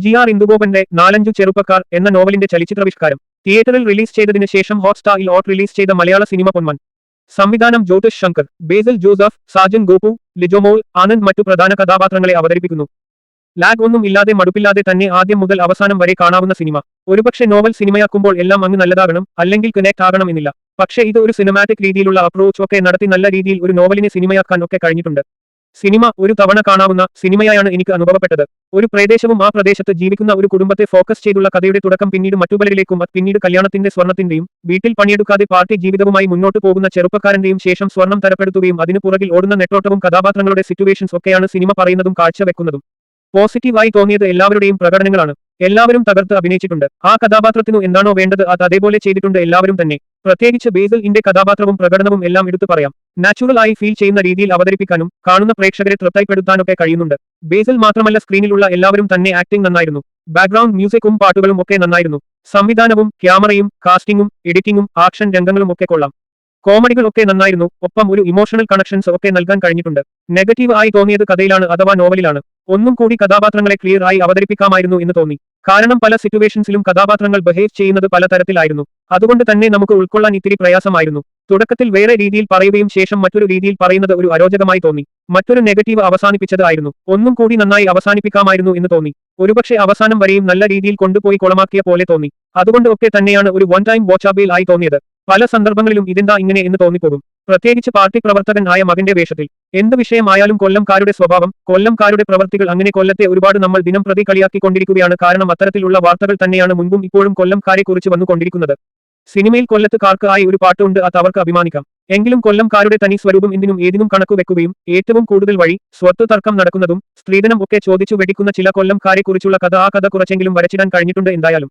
GR ഇന്ദുഗോപന്റെ 4-5 ചെറുപ്പക്കാർ എന്ന നോവലിന്റെ ചലച്ചിത്രാവിഷ്കാരം തിയേറ്ററിൽ റിലീസ് ചെയ്തതിന് ശേഷം ഹോട്ട്സ്റ്റാറിൽ റിലീസ് ചെയ്ത മലയാള സിനിമ പൊന്മൻ. സംവിധാനം ജ്യോതിഷ് ശങ്കർ, ബേസിൽ ജോസഫ്, സാജൻ ഗോപു, ലിജോമോൾ, ആനന്ദ് മറ്റു പ്രധാന കഥാപാത്രങ്ങളെ അവതരിപ്പിക്കുന്നു. ലാഗ് ഒന്നും ഇല്ലാതെ മടുപ്പില്ലാതെ തന്നെ ആദ്യം മുതൽ അവസാനം വരെ കാണാവുന്ന സിനിമ. ഒരുപക്ഷെ നോവൽ സിനിമയാക്കുമ്പോൾ എല്ലാം അങ്ങ് നല്ലതാകണം, അല്ലെങ്കിൽ കണക്ട് ആകണം എന്നില്ല. പക്ഷേ ഇത് ഒരു സിനിമാറ്റിക് രീതിയിലുള്ള അപ്രോച്ച് ഒക്കെ നടത്തി നല്ല രീതിയിൽ ഒരു നോവലിനെ സിനിമയാക്കാൻ ഒക്കെ കഴിഞ്ഞിട്ടുണ്ട്. സിനിമ ഒരു തവണ കാണാവുന്ന സിനിമയായാണ് എനിക്ക് അനുഭവപ്പെട്ടത്. ഒരു പ്രദേശവും ആ പ്രദേശത്ത് ജീവിക്കുന്ന ഒരു കുടുംബത്തെ ഫോക്കസ് ചെയ്തുള്ള കഥയുടെ തുടക്കം പിന്നീട് മറ്റുപലരിലേക്കും പിന്നീട് കല്യാണത്തിന്റെ സ്വർണത്തിന്റെയും വീട്ടിൽ പണിയെടുക്കാതെ പാർട്ടി ജീവിതവുമായി മുന്നോട്ട് പോകുന്ന ചെറുപ്പക്കാരന്റെയും ശേഷം സ്വർണം തരപ്പെടുത്തുകയും അതിനു പുറകിൽ ഓടുന്ന നെട്ടോട്ടവും കഥാപാത്രങ്ങളുടെ സിറ്റുവേഷൻസ് ഒക്കെയാണ് സിനിമ പറയുന്നതും കാഴ്ചവെക്കുന്നതും. പോസിറ്റീവായി തോന്നിയത് എല്ലാവരുടെയും പ്രകടനങ്ങളാണ്. എല്ലാവരും തകർത്ത് അഭിനയിച്ചിട്ടുണ്ട്. ആ കഥാപാത്രത്തിനു എന്താണോ വേണ്ടത് അത് അതേപോലെ ചെയ്തിട്ടുണ്ട് എല്ലാവരും തന്നെ. പ്രത്യേകിച്ച് ബേസിൽ ഇന്റെ കഥാപാത്രവും പ്രകടനവും എല്ലാം എടുത്തു പറയാം. നാച്ചുറൽ ആയി ഫീൽ ചെയ്യുന്ന രീതിയിൽ അവതരിപ്പിക്കാനും കാണുന്ന പ്രേക്ഷകരെ തൃപ്തിപ്പെടുത്താനൊക്കെ കഴിയുന്നുണ്ട്. ബേസിൽ മാത്രമല്ല സ്ക്രീനിലുള്ള എല്ലാവരും തന്നെ ആക്ടിംഗ് നന്നായിരുന്നു. ബാക്ക്ഗ്രൗണ്ട് മ്യൂസിക്കും പാട്ടുകളും ഒക്കെ നന്നായിരുന്നു. സംവിധാനവും ക്യാമറയും കാസ്റ്റിംഗും എഡിറ്റിംഗും ആക്ഷൻ രംഗങ്ങളും ഒക്കെ കൊള്ളാം. കോമഡികൾ ഒക്കെ നന്നായിരുന്നു. ഒപ്പം ഒരു ഇമോഷണൽ കണക്ഷൻസ് ഒക്കെ നൽകാൻ കഴിഞ്ഞിട്ടുണ്ട്. നെഗറ്റീവ് ആയി തോന്നിയത് കഥയിലാണ് അഥവാ നോവലിലാണ്. ഒന്നും കൂടി കഥാപാത്രങ്ങളെ ക്ലിയർ ആയി അവതരിപ്പിക്കാമായിരുന്നു എന്ന് തോന്നി. കാരണം പല സിറ്റുവേഷൻസിലും കഥാപാത്രങ്ങൾ ബിഹേവ് ചെയ്യുന്നത് പല തരത്തിലായിരുന്നു. അതുകൊണ്ട് തന്നെ നമുക്ക് ഉൾക്കൊള്ളാൻ ഇത്തിരി പ്രയാസമായിരുന്നു. തുടക്കത്തിൽ വേറെ രീതിയിൽ പറയുകയും ശേഷം മറ്റൊരു രീതിയിൽ പറയുന്നത് ഒരു അരോചകമായി തോന്നി. മറ്റൊരു നെഗറ്റീവ് അവസാനിപ്പിച്ചത് ആയിരുന്നു. ഒന്നും കൂടി നന്നായി അവസാനിപ്പിക്കാമായിരുന്നു എന്ന് തോന്നി. ഒരുപക്ഷെ അവസാനം വരെയും നല്ല രീതിയിൽ കൊണ്ടുപോയി കുളമാക്കിയ പോലെ തോന്നി. അതുകൊണ്ട് ഒക്കെ തന്നെയാണ് ഒരു വൺ ടൈം വാച്ചബിൾ ആയി തോന്നിയത്. പല സന്ദർഭങ്ങളിലും ഇതെന്താ ഇങ്ങനെ എന്ന് തോന്നിപ്പോകും. പ്രത്യേകിച്ച് പാർട്ടി പ്രവർത്തകൻ ആയ മകന്റെ വേഷത്തിൽ. എന്ത് വിഷയമായാലും കൊല്ലംകാരുടെ സ്വഭാവം, കൊല്ലംകാരുടെ പ്രവർത്തികൾ, അങ്ങനെ കൊല്ലത്തെ ഒരുപാട് നമ്മൾ ദിനം പ്രതി കളിയാക്കിക്കൊണ്ടിരിക്കുകയാണ്. കാരണം അത്തരത്തിലുള്ള വാർത്തകൾ തന്നെയാണ് മുൻപും ഇപ്പോഴും കൊല്ലംകാരെ കുറിച്ച് വന്നുകൊണ്ടിരിക്കുന്നത്. സിനിമയിൽ കൊല്ലത്തുകാർക്ക് ആയി ഒരു പാട്ടുണ്ട്, അത് അവർക്ക് അഭിമാനിക്കാം. എങ്കിലും കൊല്ലംകാരുടെ തനി സ്വരൂപം എന്തിനും ഏതിനും കണക്കു വെക്കുകയും ഏറ്റവും കൂടുതൽ വഴി സ്വത്ത് തർക്കം നടക്കുന്നതും സ്ത്രീധനം ഒക്കെ ചോദിച്ചു വെടിക്കുന്ന ചില കൊല്ലംകാരെ കുറിച്ചുള്ള കഥ, ആ കഥ കുറച്ചെങ്കിലും വരച്ചിടാൻ കഴിഞ്ഞിട്ടുണ്ട് എന്തായാലും.